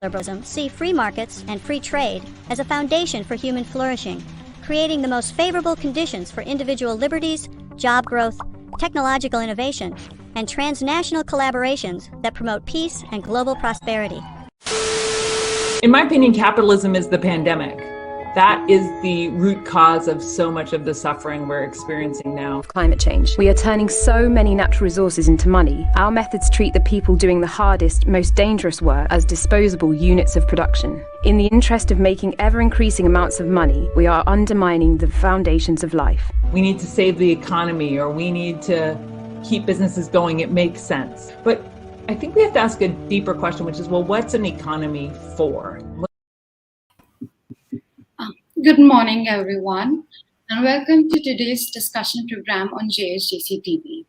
liberalism see free markets and free trade as a foundation for human flourishing, creating the most favorable conditions for individual liberties, job growth, technological innovation, and transnational collaborations that promote peace and global prosperity. In my opinion, capitalism is the pandemic. That is the root cause of so much of the suffering we're experiencing now. Climate change. We are turning so many natural resources into money. Our methods treat the people doing the hardest, most dangerous work as disposable units of production. In the interest of making ever-increasing amounts of money, we are undermining the foundations of life. We need to save the economy, or we need to keep businesses going. It makes sense. But I think we have to ask a deeper question, which is, well, what's an economy for? Good morning, everyone, and welcome to today's discussion program on JSJC TV.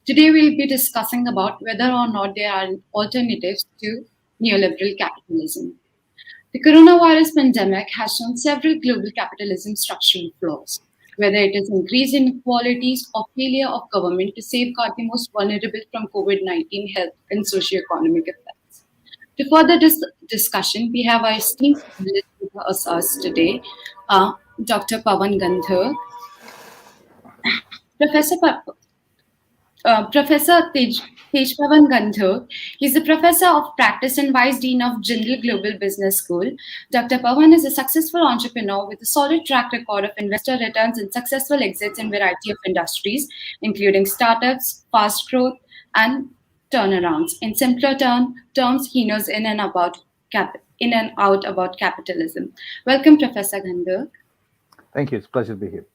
Today, we'll be discussing about whether or not there are alternatives to neoliberal capitalism. The coronavirus pandemic has shown several global capitalism structural flaws, whether it is increased inequalities or failure of government to safeguard the most vulnerable from COVID-19 health and socioeconomic effects. To further this discussion, we have our esteemed panelists with us today, Dr. Pavan Gadhok, Professor Tejpavan Gadhok. He's the Professor of Practice and Vice Dean of Jindal Global Business School. Dr. Pavan is a successful entrepreneur with a solid track record of investor returns and successful exits in a variety of industries, including startups, fast growth, and turnarounds. In simpler terms, he knows in and out about capitalism. Welcome, Professor Gadhok. Thank you. It's a pleasure to be here.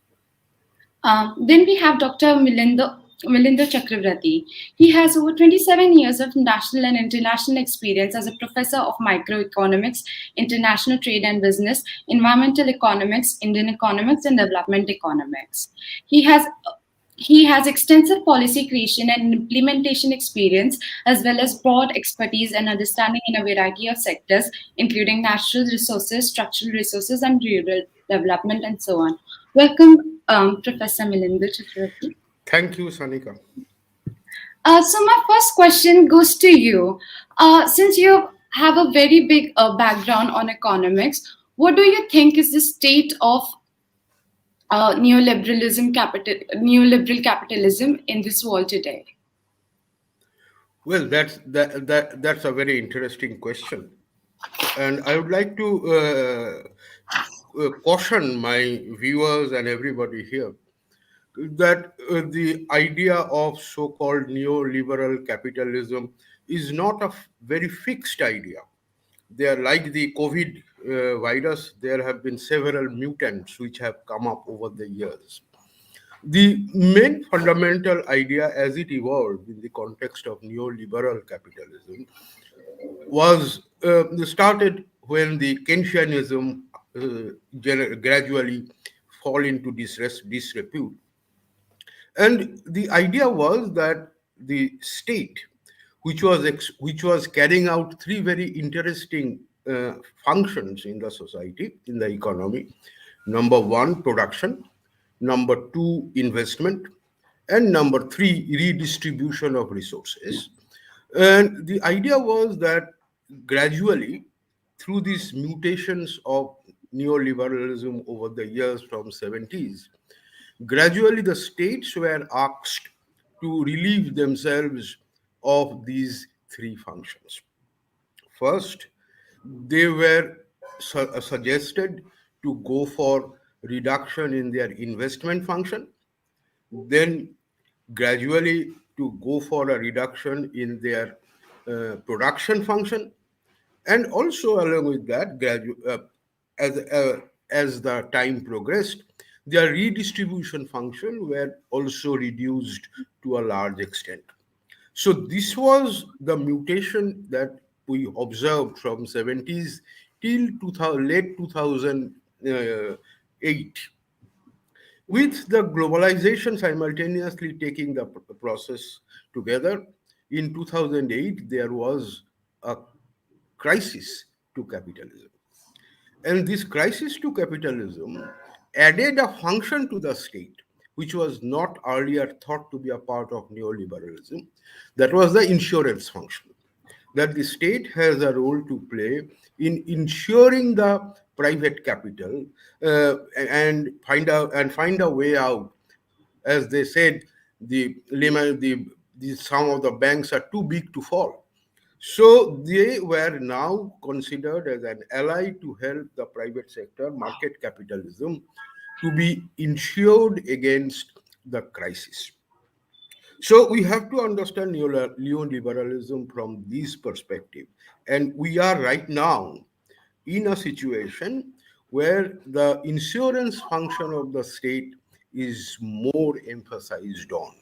Then we have Dr. Milindo Chakrabarti. He has over 27 years of national and international experience as a professor of microeconomics, international trade and business, environmental economics, Indian economics, and development economics. He has extensive policy creation and implementation experience, as well as broad expertise and understanding in a variety of sectors, including natural resources, structural resources, and rural development, and so on. Welcome, Professor Milindo Chakrabarti. Thank you, Sanika. So my first question goes to you. Since you have a very big background on economics, what do you think is the state of neoliberal capitalism in this world today? Well, that's a very interesting question, and I would like to caution my viewers and everybody here that the idea of so-called neoliberal capitalism is not a very fixed idea. They are like the COVID virus. There have been several mutants which have come up over the years. The main fundamental idea as it evolved in the context of neoliberal capitalism was started when the Keynesianism gradually fall into disrepute. And the idea was that the state, which was carrying out three very interesting functions in the society, in the economy. Number one, production. Number two, investment. And number three, redistribution of resources. And the idea was that gradually, through these mutations of neoliberalism over the years from 70s, gradually the states were asked to relieve themselves of these three functions. First, they were suggested to go for reduction in their investment function, then gradually to go for a reduction in their production function, and also along with that, as the time progressed, their redistribution function were also reduced to a large extent. So this was the mutation that we observed from 70s till late 2008. With the globalization simultaneously taking the process together, in 2008, there was a crisis to capitalism. And this crisis to capitalism added a function to the state, which was not earlier thought to be a part of neoliberalism. That was the insurance function. that the state has a role to play in ensuring the private capital and find a way out. As they said, some of the banks are too big to fall. So they were now considered as an ally to help the private sector, market capitalism, to be insured against the crisis. So we have to understand neoliberalism from this perspective. And we are right now in a situation where the insurance function of the state is more emphasized on.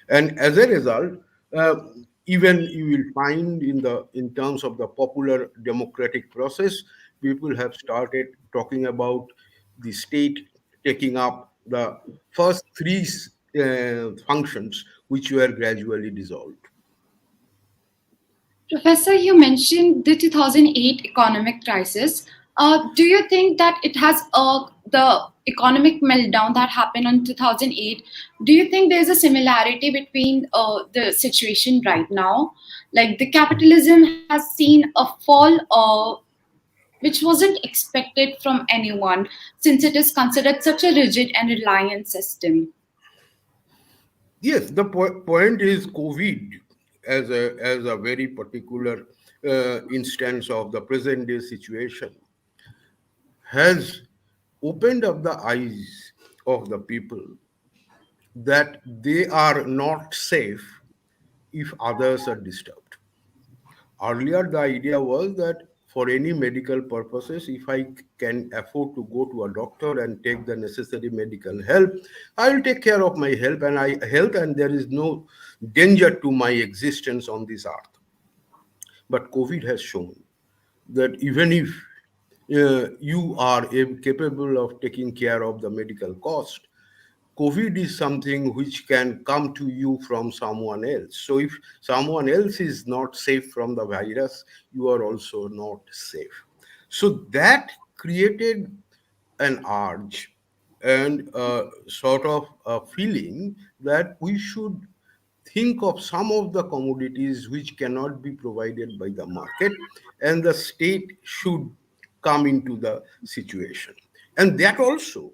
And as a result, uh, even you will find in terms of the popular democratic process, people have started talking about the state taking up the first three functions, which were gradually dissolved. Professor, you mentioned the 2008 economic crisis. Do you think that it has the economic meltdown that happened in 2008? Do you think there's a similarity between the situation right now? Like the capitalism has seen a fall, which wasn't expected from anyone, since it is considered such a rigid and reliant system. Yes, the point is COVID as a very particular instance of the present day situation has opened up the eyes of the people that they are not safe if others are disturbed. Earlier, the idea was that for any medical purposes, if I can afford to go to a doctor and take the necessary medical help, I will take care of my health, and there is no danger to my existence on this earth. But COVID has shown that even if you are capable of taking care of the medical cost, COVID is something which can come to you from someone else. So if someone else is not safe from the virus, you are also not safe. So that created an urge and sort of a feeling that we should think of some of the commodities which cannot be provided by the market, and the state should come into the situation. And that also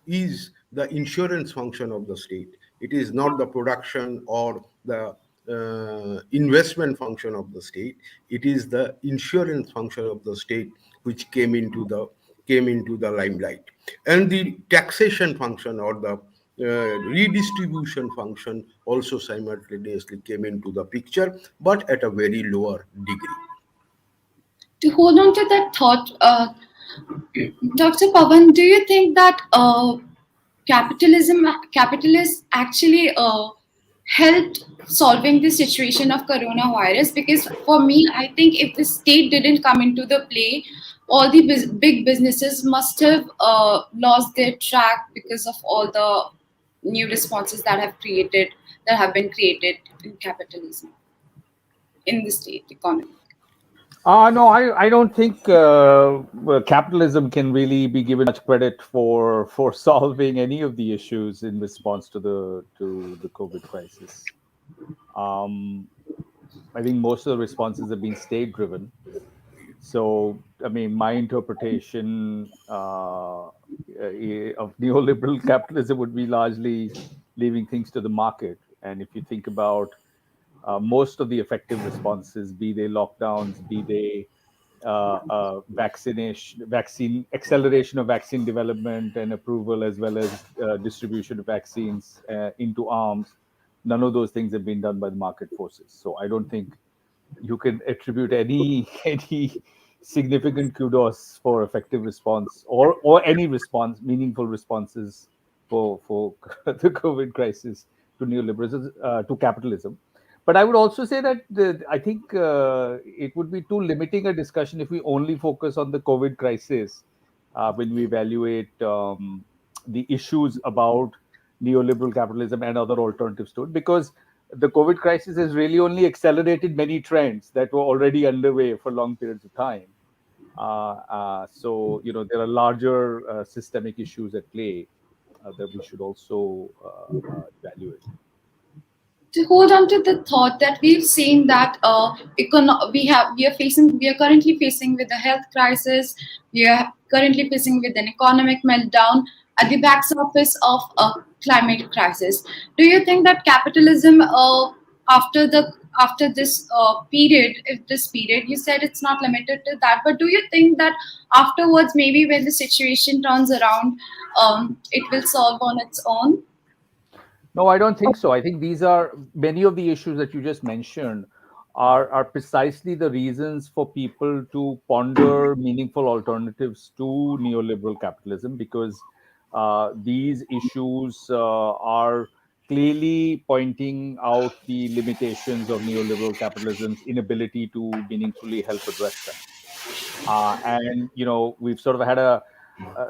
is the insurance function of the state. It is not the production or the investment function of the state. It is the insurance function of the state which came into the limelight, and the taxation function or the redistribution function also simultaneously came into the picture, but at a very lower degree. To hold on to that thought, Dr. Pavan, do you think that capitalists actually helped solving the situation of coronavirus? Because for me, I think if the state didn't come into the play, all the big businesses must have lost their track because of all the new responses that have been created in capitalism, in the state economy. No, I don't think capitalism can really be given much credit for solving any of the issues in response to the COVID crisis. I think most of the responses have been state driven. So, I mean, my interpretation of neoliberal capitalism would be largely leaving things to the market. And if you think about most of the effective responses, be they lockdowns, be they vaccine acceleration of vaccine development and approval, as well as distribution of vaccines into arms, none of those things have been done by the market forces. So I don't think you can attribute any significant kudos for effective response or any response, meaningful responses for the COVID crisis to neoliberalism, to capitalism. But I would also say that I think it would be too limiting a discussion if we only focus on the COVID crisis when we evaluate the issues about neoliberal capitalism and other alternatives to it, because the COVID crisis has really only accelerated many trends that were already underway for long periods of time. So, there are larger systemic issues at play that we should also evaluate. to hold on to the thought that we've seen that we are currently facing with the health crisis, we are currently facing with an economic meltdown at the back surface of a climate crisis. Do you think that capitalism, after the after this period, if this period, you said it's not limited to that, but do you think that afterwards, maybe when the situation turns around, it will solve on its own? No, I don't think so. I think these are many of the issues that you just mentioned are precisely the reasons for people to ponder meaningful alternatives to neoliberal capitalism, because these issues are clearly pointing out the limitations of neoliberal capitalism's inability to meaningfully help address them. And we've sort of had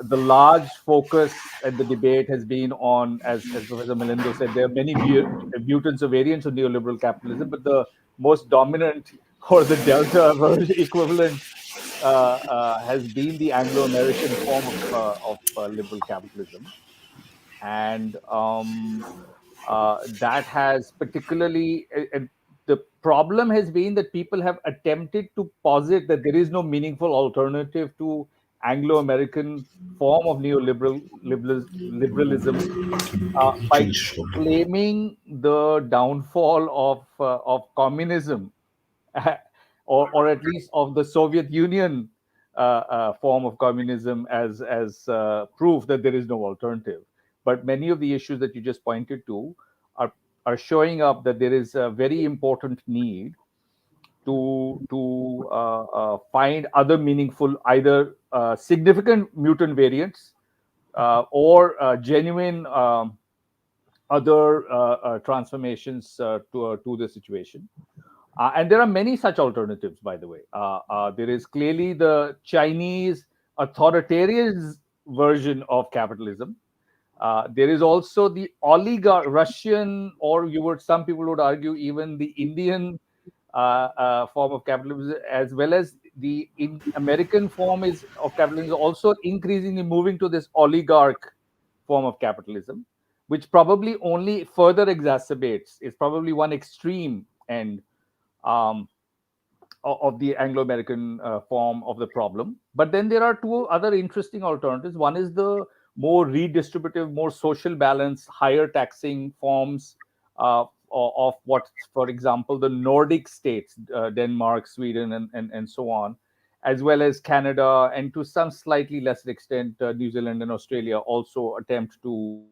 the large focus and the debate has been on, as Professor Milindo said, there are many mutants or variants of neoliberal capitalism, but the most dominant or the delta equivalent has been the Anglo-American form of liberal capitalism. And that has particularly the problem has been that people have attempted to posit that there is no meaningful alternative to Anglo-American form of liberalism by claiming the downfall of communism, or at least of the Soviet Union form of communism as proof that there is no alternative. But many of the issues that you just pointed to are showing up that there is a very important need to find other meaningful, either significant mutant variants or genuine other transformations to the situation. And there are many such alternatives, by the way. There is clearly the Chinese authoritarian version of capitalism. There is also the Russian, or some people would argue even the Indian form of capitalism, as well as the American form of capitalism, is also increasingly moving to this oligarch form of capitalism, which probably only further exacerbates. It's probably one extreme end of the Anglo-American form of the problem. But then there are two other interesting alternatives. One is the more redistributive, more social balance, higher taxing forms of what, for example, the Nordic states, Denmark, Sweden, and so on, as well as Canada, and to some slightly lesser extent, New Zealand and Australia also attempt to adopt.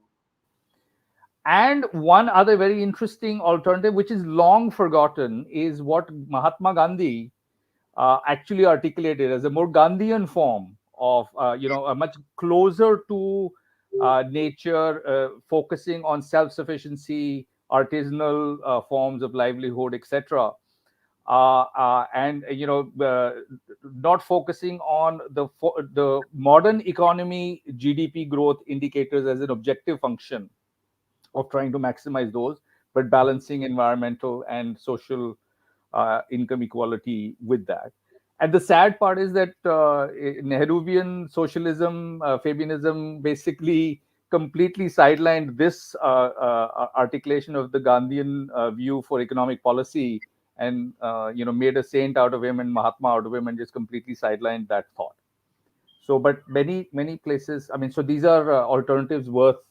And one other very interesting alternative, which is long forgotten, is what Mahatma Gandhi actually articulated as a more Gandhian form of, a much closer to nature, focusing on self-sufficiency, artisanal forms of livelihood, etc. And not focusing on the modern economy GDP growth indicators as an objective function of trying to maximize those, but balancing environmental and social income equality with that. And the sad part is that Nehruvian socialism, Fabianism, basically completely sidelined this articulation of the Gandhian view for economic policy, and made a saint out of him and Mahatma out of him, and just completely sidelined that thought. So, but many places, I mean, so these are alternatives worth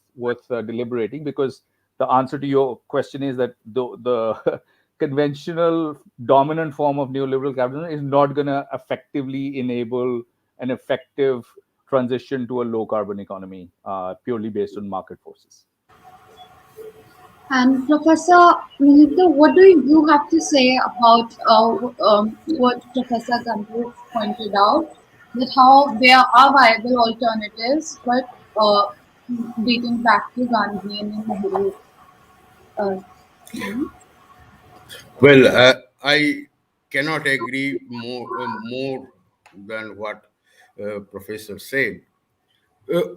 deliberating, because the answer to your question is that the conventional dominant form of neoliberal capitalism is not going to effectively enable an effective transition to a low carbon economy purely based on market forces. And Professor Milindo, what do you have to say about what Professor Gadhok pointed out, that how there are viable alternatives, but dating back to Gandhi and Nehru? Well, I cannot agree more than what Professor said.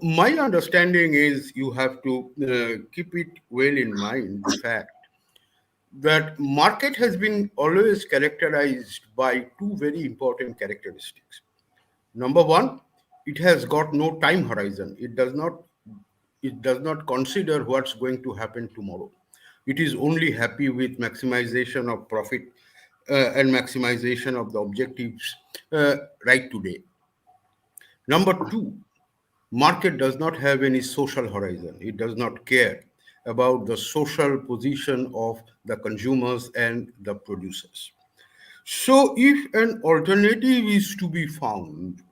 My understanding is you have to keep it well in mind the fact that market has been always characterized by two very important characteristics. Number one, it has got no time horizon. It does not consider what's going to happen tomorrow. It is only happy with maximization of profit and maximization of the objectives right today. Number two, market does not have any social horizon. It does not care about the social position of the consumers and the producers. So if an alternative is to be found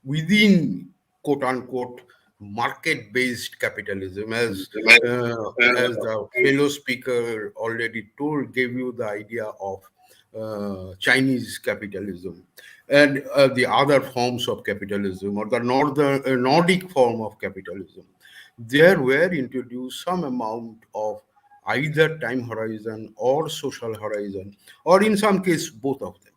within quote unquote market based capitalism, as the fellow speaker already told, gave you the idea of Chinese capitalism and the other forms of capitalism, or the Nordic form of capitalism, there were introduced some amount of either time horizon or social horizon, or in some case both of them.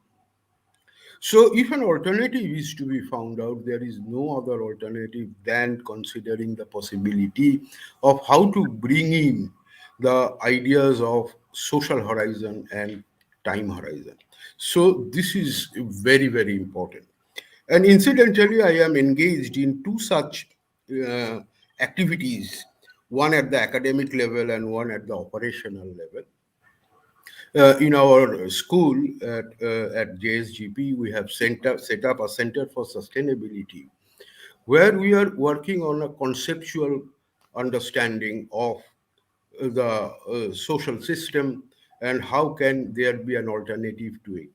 So, if an alternative is to be found out, there is no other alternative than considering the possibility of how to bring in the ideas of social horizon and time horizon. So, this is very, very important. And incidentally, I am engaged in two such uh, activities, one at the academic level and one at the operational level. In our school at JSGP, we have set up a Center for Sustainability, where we are working on a conceptual understanding of the social system and how can there be an alternative to it.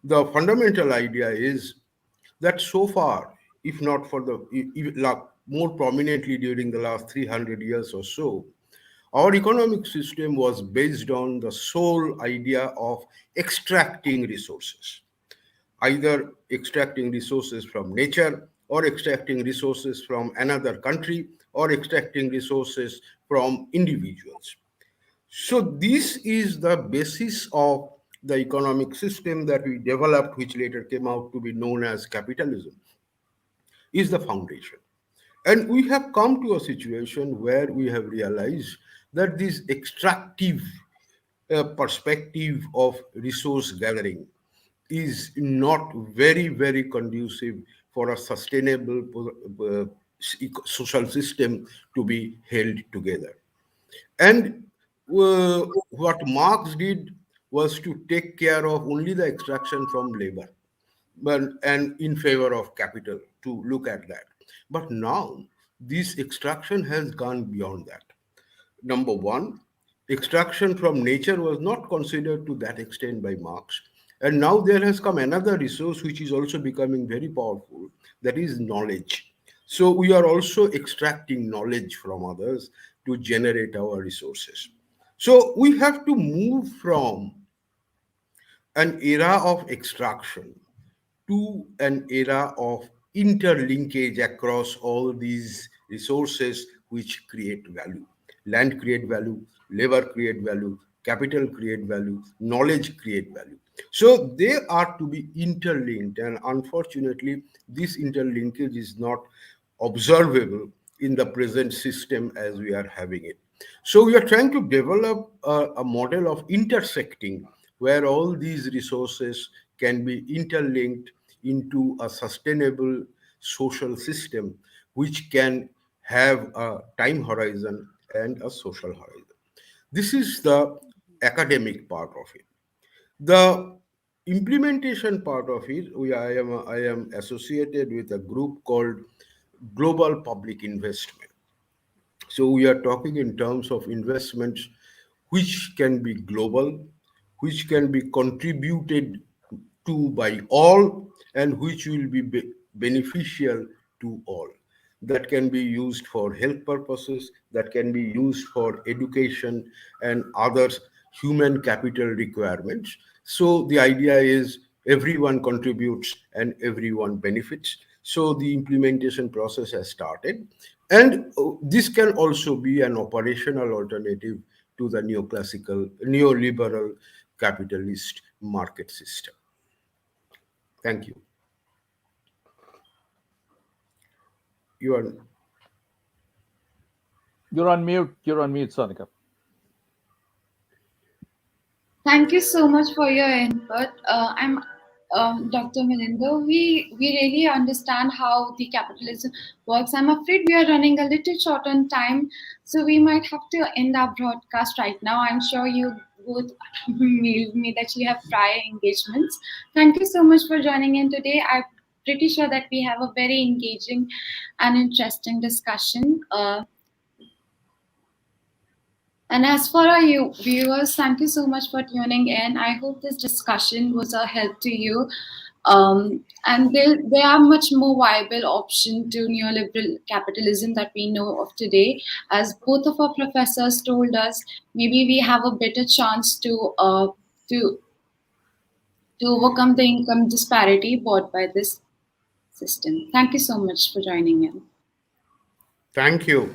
The fundamental idea is that so far, if not for the more prominently during the last 300 years or so, our economic system was based on the sole idea of extracting resources, either extracting resources from nature, or extracting resources from another country, or extracting resources from individuals. So, this is the basis of the economic system that we developed, which later came out to be known as capitalism, is the foundation. And we have come to a situation where we have realized that this extractive perspective of resource gathering is not very, very conducive for a sustainable social system to be held together. And what Marx did was to take care of only the extraction from labor, but and in favor of capital, to look at that. But now this extraction has gone beyond that. Number one, extraction from nature was not considered to that extent by Marx. And now there has come another resource which is also becoming very powerful, that is knowledge. So we are also extracting knowledge from others to generate our resources. So we have to move from an era of extraction to an era of interlinkage across all these resources which create value. Land create value, labor create value, capital create value, knowledge create value. So they are to be interlinked, and unfortunately this interlinkage is not observable in the present system as we are having it. So we are trying to develop a model of intersecting, where all these resources can be interlinked into a sustainable social system which can have a time horizon and a social horizon. This is the academic part of it. The implementation part of it, I am associated with a group called Global Public Investment. So we are talking in terms of investments which can be global, which can be contributed to by all, and which will be beneficial to all. That can be used for health purposes, that can be used for education and other human capital requirements. So the idea is everyone contributes and everyone benefits. So the implementation process has started. And this can also be an operational alternative to the neoliberal capitalist market system. Thank you. You are You're on mute. You're on mute, Sanika. Thank you so much for your input. I'm Dr. Milindo, we really understand how the capitalism works. I'm afraid we are running a little short on time, so we might have to end our broadcast right now. I'm sure you both mailed me that you have prior engagements. Thank you so much for joining in today. I'm pretty sure that we have a very engaging and interesting discussion. And as for our viewers, thank you so much for tuning in. I hope this discussion was a help to you. And there are much more viable option to neoliberal capitalism that we know of today. As both of our professors told us, maybe we have a better chance to overcome the income disparity brought by this system. Thank you so much for joining in. Thank you.